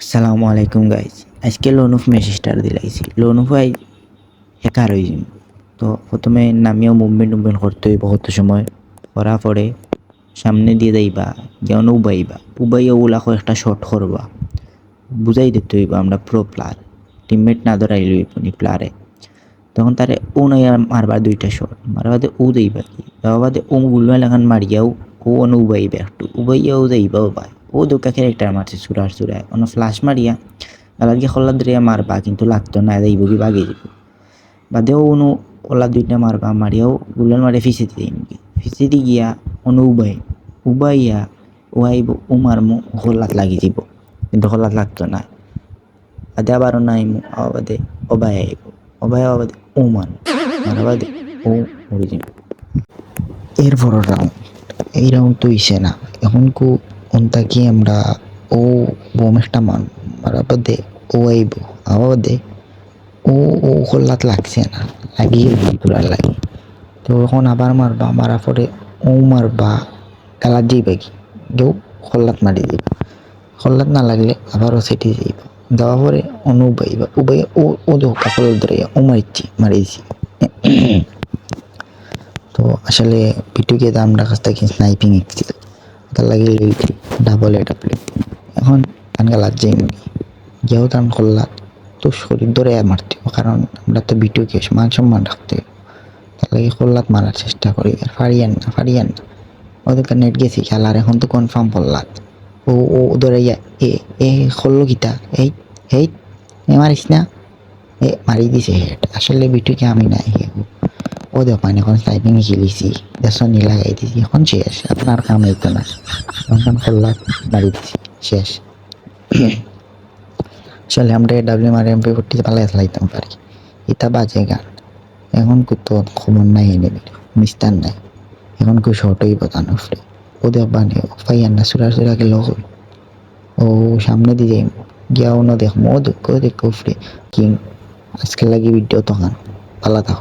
আসসালামু আলাইকুম গাইজ। আজকে লোন অফ মেসেজটার দিলাইছি। লোন অফ আই হ্যাকার হয়ে যাম। তো প্রথমে নামিয়েও মুভমেন্ট করতে হইব, কত সময় করা পরে সামনে দিয়ে যাইবা, যেমন উবাইয়া ওগুলা একটা শর্ট করবা, বুঝাই দিতে হইব আমরা প্রো প্লার, টিমমেট না ধরাই লইব নি প্লারে। তখন তারে ও নাই মারবা দুইটা শট মারবা বাদে ও দেইবা কি দেওয়া বাদে ও গুলমা লাগান মারিয়াও ও অন উবাইবা একটু উবাইয়াও যাইবাও পায়। ও দুকা ক্যারেক্টার মারছে চুরায় অন ফ্লাশ মারিয়া আলাদকে খোলা ধরিয়া মারবা, কিন্তু লাগতো না, যাইব কি বাগে যাব বাদেও অনু ওলা দুইটা মারবা, মারিয়াও গুলান মারে ফিসে দিয়ে ফিসে গিয়া অনু উবাইয়া ও আইব ও মারমু খোলাত লাগি যাব, কিন্তু খোলাত লাগতো না। বাদে আবারও নাইমু আবার বাদে অবাই আইব, অবাই আবার বাদে ও মারা বাদে ও মরে যাব। এরপর রাউন্ড, এই রাউন্ড তো ইসে না, এখন কু অন্তাকি আমরা ও বোম একটা মারা বাদে ও আইব আবার বাদে ও ও খোল্লাত লাগছে না, লাগিয়ে পুরা লাগে। তো এখন আবার মারবা, মারা পরে ও মারবা গালাত যাইবা কি কেউ খোল্লাত মারি যাইবা, খোল্লাত না লাগলে আবারও সেটি যাইবা, যাওয়া পরে অনু উবাইবা ও ও দেখা খোল্লাত ধরে ও মারিছি। তো আসলে পিটুকে আমরা কাছ থেকে স্নাইপিং এসেছিল, তার লাগে লইছি ডাবল এটা প্লেট। এখন আনকা লাগ যাই মুখে গিয়েও তান খোল্লাত তো শরীর ধরে মারতে, কারণ আমরা তো বিটুকে মান সম্মান রাখতে, তার লাগে খোল্লাত মারার চেষ্টা করি। আর ফারিয়ান না ওদের নেট গেছি খেলার, এখন তো কনফার্ম খোল্লাত ও ও ধরে এ এ খোল্লো গীতা এই এই মারিস না, এ মারি দিছে হেড। আসলে বিটুকে আমি নাই ও দেখ পানি এখন টাইপিং খেলিছি, দেশনি লাগাই দিছি, এখন শেষ, আপনার কাম হইতো না, এখন খোল্লাত মারি দিছি শেষ। আসলে আমরা ডাব্লিউ আর এমপি করতে পালাই চালাইতাম পারি, এটা বাজে গান। এখন তো খবর নাই, এনে মিস্টার নাই, এখন কেউ শর্ট হইব তান উফরে ও দেখ বানে ফাইয়ান না সুরা গেল ও সামনে দিয়ে গিয়াও না দেখ মো দেখ উফরে কিং। আজকে লাগি ভিডিও তখন পালা থাক।